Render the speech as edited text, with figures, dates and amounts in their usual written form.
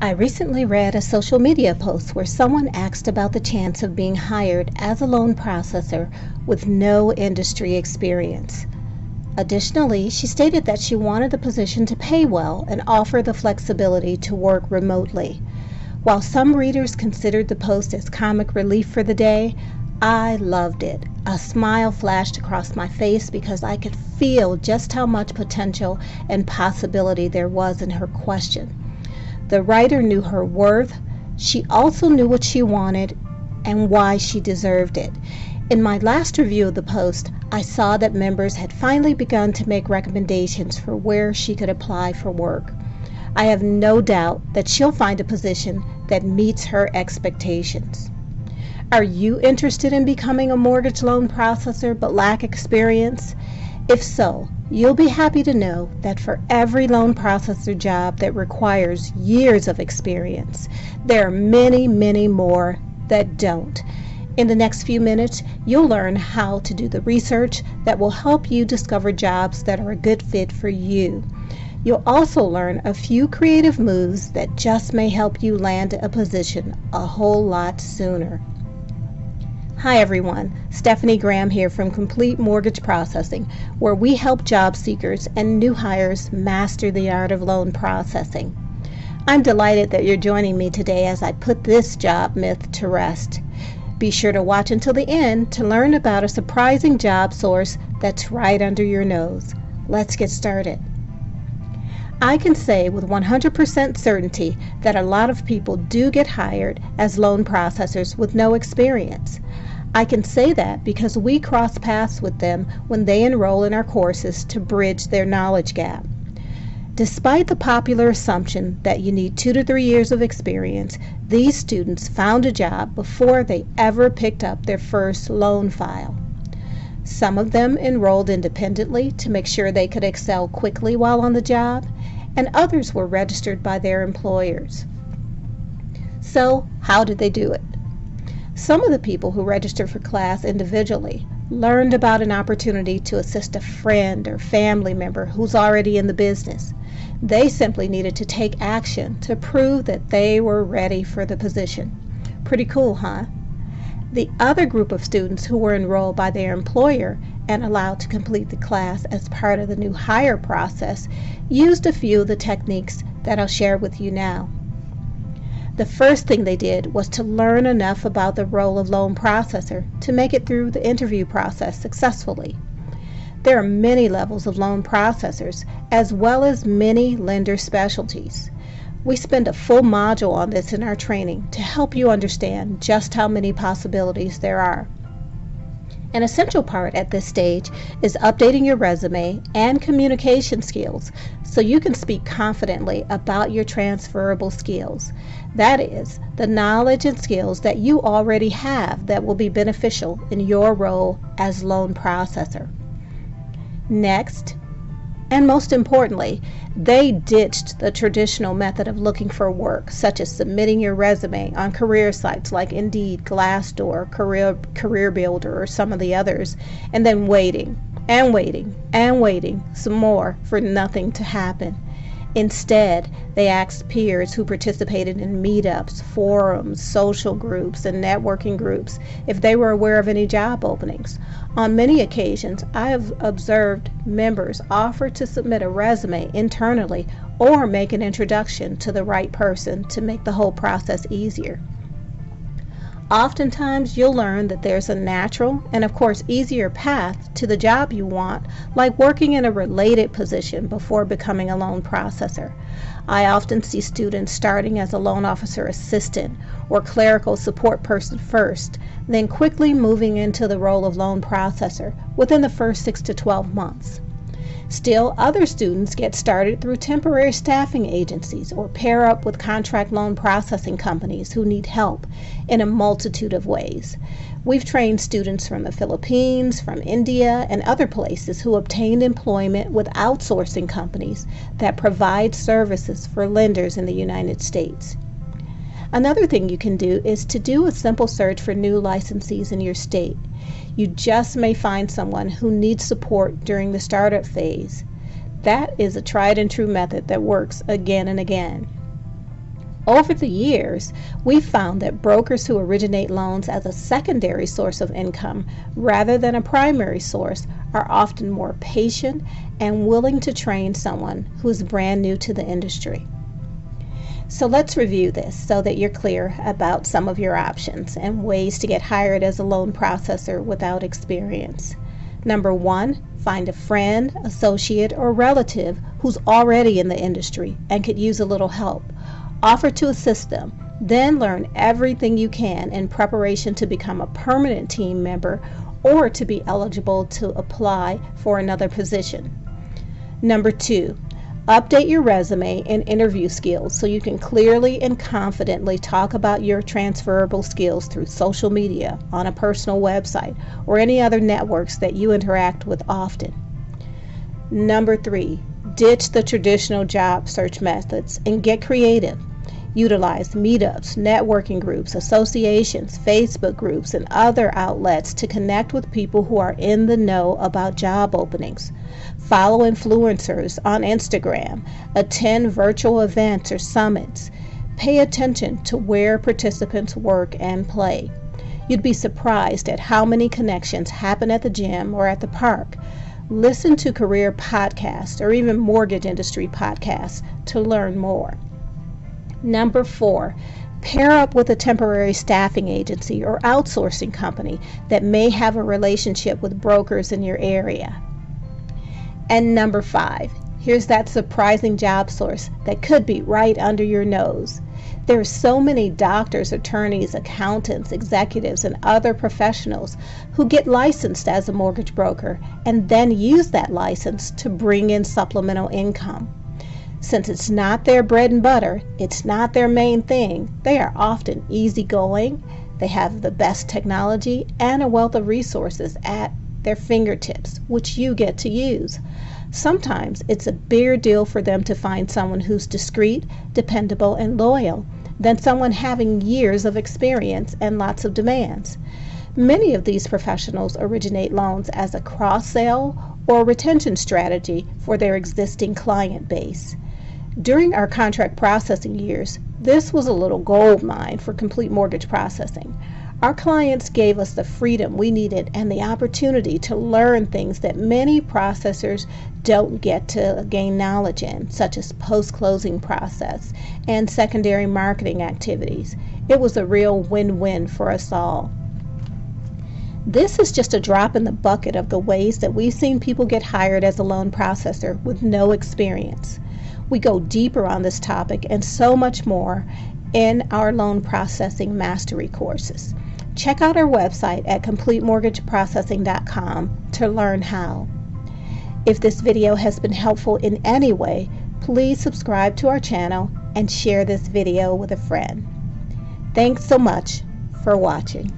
I recently read a social media post where someone asked about the chance of being hired as a loan processor with no industry experience. Additionally, she stated that she wanted the position to pay well and offer the flexibility to work remotely. While some readers considered the post as comic relief for the day, I loved it. A smile flashed across my face because I could feel just how much potential and possibility there was in her question. The writer knew her worth. She also knew what she wanted and why she deserved it. In my last review of the post, I saw that members had finally begun to make recommendations for where she could apply for work. I have no doubt that she'll find a position that meets her expectations. Are you interested in becoming a mortgage loan processor but lack experience? If so, you'll be happy to know that for every loan processor job that requires years of experience, there are many, many more that don't. In the next few minutes, you'll learn how to do the research that will help you discover jobs that are a good fit for you. You'll also learn a few creative moves that just may help you land a position a whole lot sooner. Hi everyone, Stephanie Graham here from Complete Mortgage Processing, where we help job seekers and new hires master the art of loan processing. I'm delighted that you're joining me today as I put this job myth to rest. Be sure to watch until the end to learn about a surprising job source that's right under your nose. Let's get started. I can say with 100% certainty that a lot of people do get hired as loan processors with no experience. I can say that because we cross paths with them when they enroll in our courses to bridge their knowledge gap. Despite the popular assumption that you need 2 to 3 years of experience, these students found a job before they ever picked up their first loan file. Some of them enrolled independently to make sure they could excel quickly while on the job, and others were registered by their employers. So, how did they do it? Some of the people who registered for class individually learned about an opportunity to assist a friend or family member who's already in the business. They simply needed to take action to prove that they were ready for the position. Pretty cool, huh? The other group of students who were enrolled by their employer and allowed to complete the class as part of the new hire process used a few of the techniques that I'll share with you now. The first thing they did was to learn enough about the role of loan processor to make it through the interview process successfully. There are many levels of loan processors, as well as many lender specialties. We spend a full module on this in our training to help you understand just how many possibilities there are. An essential part at this stage is updating your resume and communication skills so you can speak confidently about your transferable skills. That is, the knowledge and skills that you already have that will be beneficial in your role as loan processor. Next, and most importantly, they ditched the traditional method of looking for work, such as submitting your resume on career sites like Indeed, Glassdoor, Career Builder, or some of the others, and then waiting and waiting and waiting some more for nothing to happen. Instead, they asked peers who participated in meetups, forums, social groups, and networking groups if they were aware of any job openings. On many occasions, I have observed members offer to submit a resume internally or make an introduction to the right person to make the whole process easier. Oftentimes, you'll learn that there's a natural and, of course, easier path to the job you want, like working in a related position before becoming a loan processor. I often see students starting as a loan officer assistant or clerical support person first, then quickly moving into the role of loan processor within the first 6 to 12 months. Still, other students get started through temporary staffing agencies or pair up with contract loan processing companies who need help in a multitude of ways. We've trained students from the Philippines, from India, and other places who obtained employment with outsourcing companies that provide services for lenders in the United States. Another thing you can do is to do a simple search for new licensees in your state. You just may find someone who needs support during the startup phase. That is a tried and true method that works again and again. Over the years, we've found that brokers who originate loans as a secondary source of income rather than a primary source are often more patient and willing to train someone who is brand new to the industry. So let's review this so that you're clear about some of your options and ways to get hired as a loan processor without experience. Number 1, find a friend, associate, or relative who's already in the industry and could use a little help. Offer to assist them, then learn everything you can in preparation to become a permanent team member or to be eligible to apply for another position. Number 2, update your resume and interview skills so you can clearly and confidently talk about your transferable skills through social media, on a personal website, or any other networks that you interact with often. Number 3, ditch the traditional job search methods and get creative. Utilize meetups, networking groups, associations, Facebook groups, and other outlets to connect with people who are in the know about job openings. Follow influencers on Instagram. Attend virtual events or summits. Pay attention to where participants work and play. You'd be surprised at how many connections happen at the gym or at the park. Listen to career podcasts or even mortgage industry podcasts to learn more. Number 4, pair up with a temporary staffing agency or outsourcing company that may have a relationship with brokers in your area. And number 5, here's that surprising job source that could be right under your nose. There are so many doctors, attorneys, accountants, executives, and other professionals who get licensed as a mortgage broker and then use that license to bring in supplemental income. Since it's not their bread and butter, it's not their main thing, they are often easygoing, they have the best technology, and a wealth of resources at their fingertips, which you get to use. Sometimes it's a bigger deal for them to find someone who's discreet, dependable, and loyal than someone having years of experience and lots of demands. Many of these professionals originate loans as a cross-sale or retention strategy for their existing client base. During our contract processing years, this was a little gold mine for Complete Mortgage Processing. Our clients gave us the freedom we needed and the opportunity to learn things that many processors don't get to gain knowledge in, such as post-closing process and secondary marketing activities. It was a real win-win for us all. This is just a drop in the bucket of the ways that we've seen people get hired as a loan processor with no experience. We go deeper on this topic and so much more in our loan processing mastery courses. Check out our website at CompleteMortgageProcessing.com to learn how. If this video has been helpful in any way, please subscribe to our channel and share this video with a friend. Thanks so much for watching.